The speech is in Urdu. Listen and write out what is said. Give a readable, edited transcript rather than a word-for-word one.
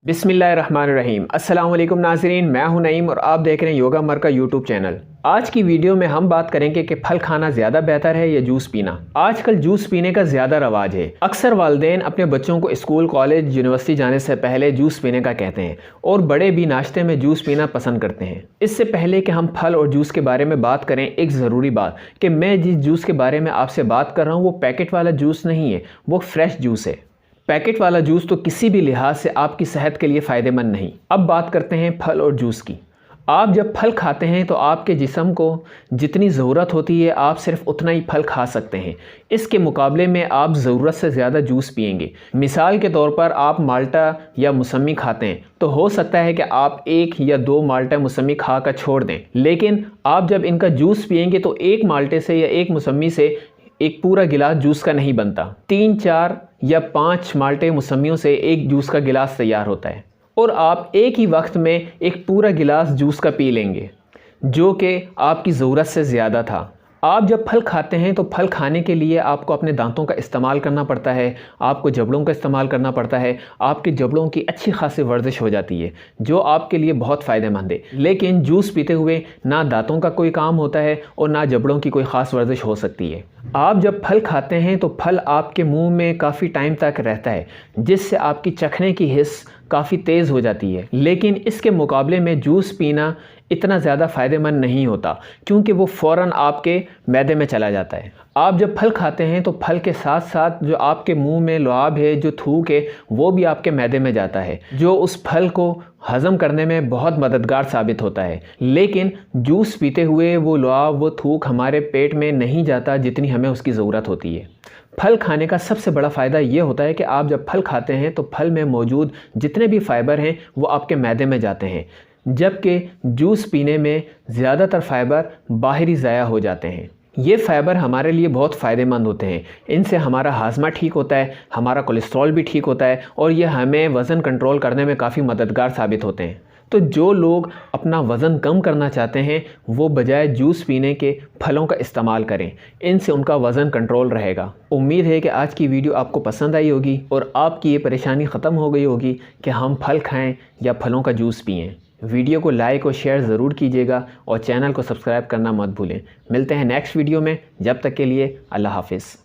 بسم اللہ الرحمن الرحیم۔ السلام علیکم ناظرین، میں ہوں نعیم اور آپ دیکھ رہے ہیں یوگا مرکز یوٹیوب چینل۔ آج کی ویڈیو میں ہم بات کریں گے کہ پھل کھانا زیادہ بہتر ہے یا جوس پینا۔ آج کل جوس پینے کا زیادہ رواج ہے۔ اکثر والدین اپنے بچوں کو اسکول، کالج، یونیورسٹی جانے سے پہلے جوس پینے کا کہتے ہیں اور بڑے بھی ناشتے میں جوس پینا پسند کرتے ہیں۔ اس سے پہلے کہ ہم پھل اور جوس کے بارے میں بات کریں، ایک ضروری بات کہ میں جس جوس کے بارے میں آپ سے بات کر رہا ہوں وہ پیکٹ والا جوس نہیں ہے، وہ فریش جوس ہے۔ پیکٹ والا جوس تو کسی بھی لحاظ سے آپ کی صحت کے لیے فائدہ مند نہیں۔ اب بات کرتے ہیں پھل اور جوس کی۔ آپ جب پھل کھاتے ہیں تو آپ کے جسم کو جتنی ضرورت ہوتی ہے آپ صرف اتنا ہی پھل کھا سکتے ہیں۔ اس کے مقابلے میں آپ ضرورت سے زیادہ جوس پئیں گے۔ مثال کے طور پر آپ مالٹا یا موسمی کھاتے ہیں تو ہو سکتا ہے کہ آپ 1 یا 2 مالٹا موسمی کھا کر چھوڑ دیں، لیکن آپ جب ان کا جوس پئیں گے تو 1 مالٹے سے یا 1 موسمی سے ایک پورا گلاس جوس کا نہیں بنتا۔ 3، 4 یا 5 مالٹے موسمیوں سے ایک جوس کا گلاس تیار ہوتا ہے اور آپ ایک ہی وقت میں ایک پورا گلاس جوس کا پی لیں گے، جو کہ آپ کی ضرورت سے زیادہ تھا۔ آپ جب پھل کھاتے ہیں تو پھل کھانے کے لیے آپ کو اپنے دانتوں کا استعمال کرنا پڑتا ہے، آپ کو جبڑوں کا استعمال کرنا پڑتا ہے، آپ کے جبڑوں کی اچھی خاصی ورزش ہو جاتی ہے جو آپ کے لیے بہت فائدہ مند ہے۔ لیکن جوس پیتے ہوئے نہ دانتوں کا کوئی کام ہوتا ہے اور نہ جبڑوں کی کوئی خاص ورزش ہو سکتی ہے۔ آپ جب پھل کھاتے ہیں تو پھل آپ کے منہ میں کافی ٹائم تک رہتا ہے، جس سے آپ کی چکھنے کی حس کافی تیز ہو جاتی ہے، لیکن اس کے مقابلے میں جوس پینا اتنا زیادہ فائدہ مند نہیں ہوتا کیونکہ وہ فوراً آپ کے معدے میں چلا جاتا ہے۔ آپ جب پھل کھاتے ہیں تو پھل کے ساتھ ساتھ جو آپ کے منہ میں لعاب ہے، جو تھوک ہے، وہ بھی آپ کے معدے میں جاتا ہے، جو اس پھل کو ہضم کرنے میں بہت مددگار ثابت ہوتا ہے۔ لیکن جوس پیتے ہوئے وہ لعاب، وہ تھوک ہمارے پیٹ میں نہیں جاتا جتنی ہمیں اس کی ضرورت ہوتی ہے۔ پھل کھانے کا سب سے بڑا فائدہ یہ ہوتا ہے کہ آپ جب پھل کھاتے ہیں تو پھل میں موجود جتنے بھی فائبر ہیں وہ آپ کے معدے میں جاتے ہیں، جبکہ جوس پینے میں زیادہ تر فائبر باہری ضائع ہو جاتے ہیں۔ یہ فائبر ہمارے لیے بہت فائدہ مند ہوتے ہیں، ان سے ہمارا ہاضمہ ٹھیک ہوتا ہے، ہمارا کولیسٹرول بھی ٹھیک ہوتا ہے اور یہ ہمیں وزن کنٹرول کرنے میں کافی مددگار ثابت ہوتے ہیں۔ تو جو لوگ اپنا وزن کم کرنا چاہتے ہیں وہ بجائے جوس پینے کے پھلوں کا استعمال کریں، ان سے ان کا وزن کنٹرول رہے گا۔ امید ہے کہ آج کی ویڈیو آپ کو پسند آئی ہوگی اور آپ کی یہ پریشانی ختم ہو گئی ہوگی کہ ہم پھل کھائیں یا پھلوں کا جوس پئیں۔ ویڈیو کو لائک اور شیئر ضرور کیجیے گا اور چینل کو سبسکرائب کرنا مت بھولیں۔ ملتے ہیں نیکسٹ ویڈیو میں، جب تک کے لیے اللہ حافظ۔